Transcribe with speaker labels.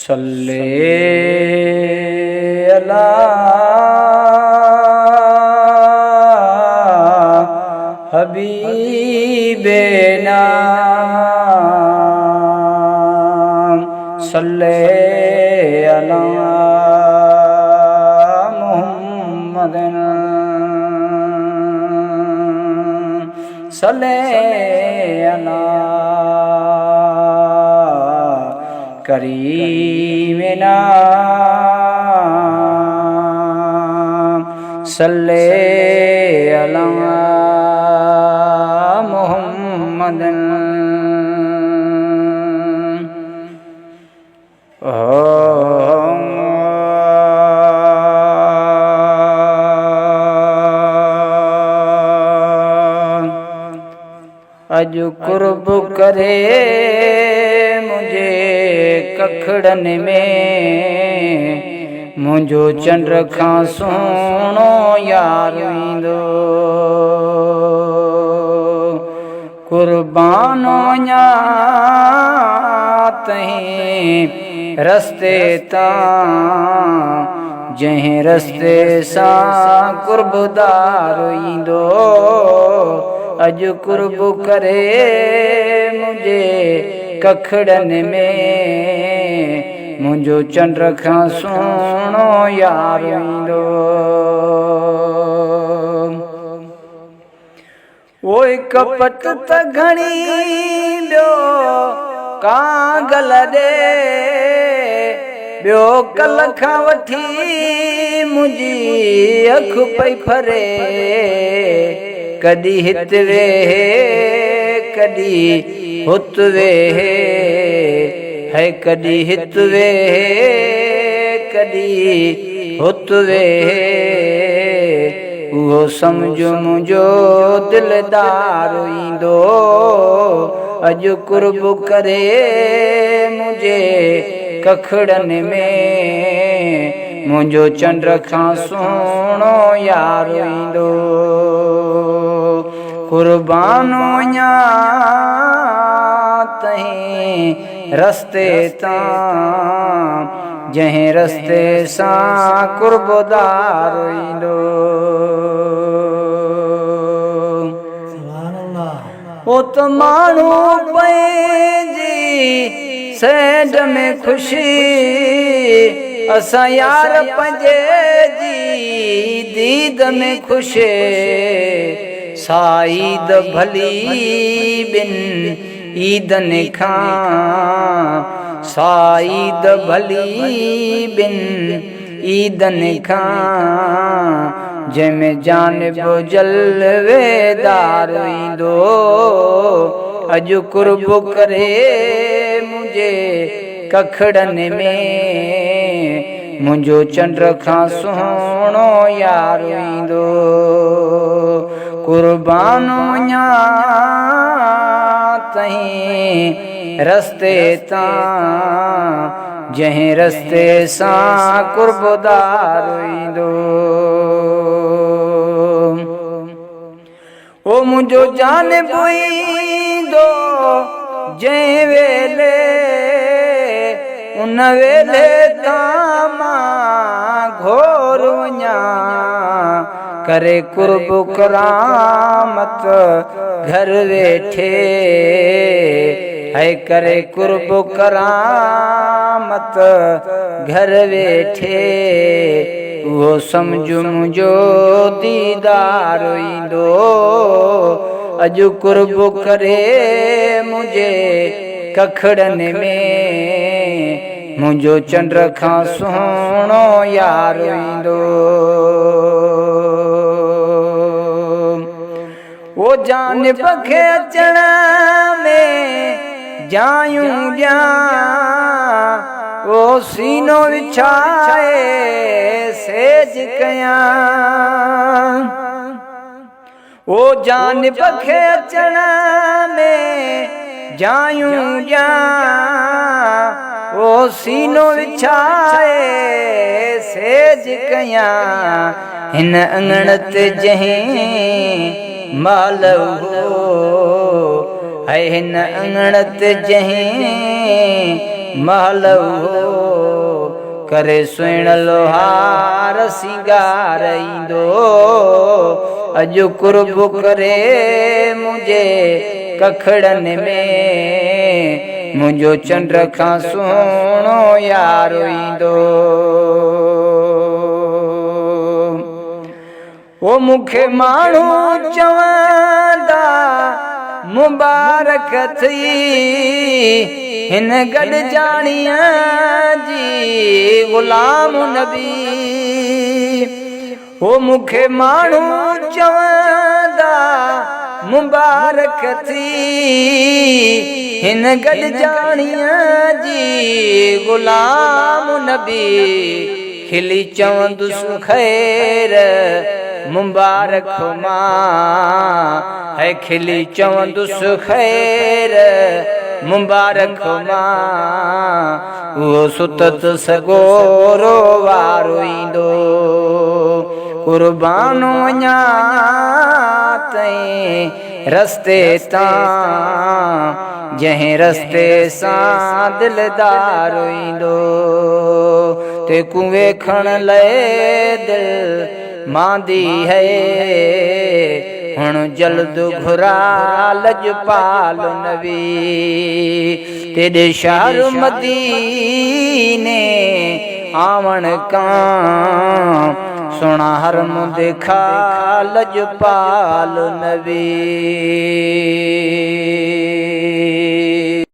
Speaker 1: सल्ले अला हबीबेना सल्ले अला मुहम्मदिन सल्ले अला करीमिना सल्ले अला मुहम्मदिन अज कुर्ब करे मुझे कखड़न में मुझो चंद्र खां सोनो यार ईंदो कुर्बानो वञा तहीं रस्ते तां जंहिं रस्ते सां कुर्बदार ईंदो अज कुर्ब करे मुझे कखड़न में मुझो चंद्र खां सोनो यार ईंदो ओए कपट त घणी ॿियो कागल ॾे ॿियो कल खां वठी मुंहिंजी अखि पई फरे कॾहिं हित वेहे कॾहिं हुत वेहे है कॾहिं हित वेहे कॾहिं हुत वेहे उहो सम्झो मुंहिंजो दिलदार ईंदो अॼु कुर्ब करे मुंहिंजे कखड़न में मुंहिंजो चंद्र खां सुहिणो यार ईंदो कुर्बानो वञा तहीं रस्ते तां जंहिं रस्ते सां कुर्बदार ईंदो ओ त माण्हू पंहिंजी सैड में ख़ुशी असां यार पंहिंजे जी दीद में ख़ुशि साईद भली बिन ईदन खां साईद भली बिन ईदन खां जंहिंमें जानिब जलवेदार ईंदो अॼु कुर्ब करे मुंहिंजे कखड़न में मुंहिंजो चंद्र खां सुहिणो यार ईंदो कुर्बानो वञा तहीं रस्ते तां जंहिं रस्ते सां कुर्बदार ईंदो ओ मुंहिंजो जानिब ईंदो जंहिं वेले उन वेले तां मां घोर वञा करे कुर्ब करामत घर वेठे है करे कुर्ब करामत घर वेठे उहो सम्झो मुंहिंजो दीदार ईंदो अॼु कुर्ब करे मुंहिंजे कखड़न में मुंहिंजो चंद्र खां सुहिणो यार ईंदो वो जानिब खे अचण में जायूं ॾियां वो सीनो विछाए सेज कयां वो जानिब खे अचण में जायूं ॾियां वो सीनो विछाए सेज कयां हिन अङण ते जंहिं माल हो है हिन अङण ते जंहिं महल हो करे सुण लोहार सिंगार ईंदो अजु कुर्ब करे मुझे कखड़न में मुझो चंड खां सुहिणो यार ईंदो वो मुखे माण्हू चवंदा मुबारक थी हिन गॾजाणीअ जी ग़ुलाम नबी वो मुखे माण्हू चवंदा मुबारक थी हिन गॾजाणीअ जी ग़ुलाम नबी खिली चवंदुसि ख़ैर मुबारक मां है खिली चवंदुसि ख़ैर मुबारक मां वो सुतत सगोरो वारो ईंदो कुर्बान वञा तई रस्ते तां जंहिं रस्ते सां दिलदार ईंदो ते कुएं खण लए दिल मांदी है हुण जल्द घुरा लजपाल नबी तेरे शहर मदीने आवण कां सोना हरम देखा लजपाल नबी।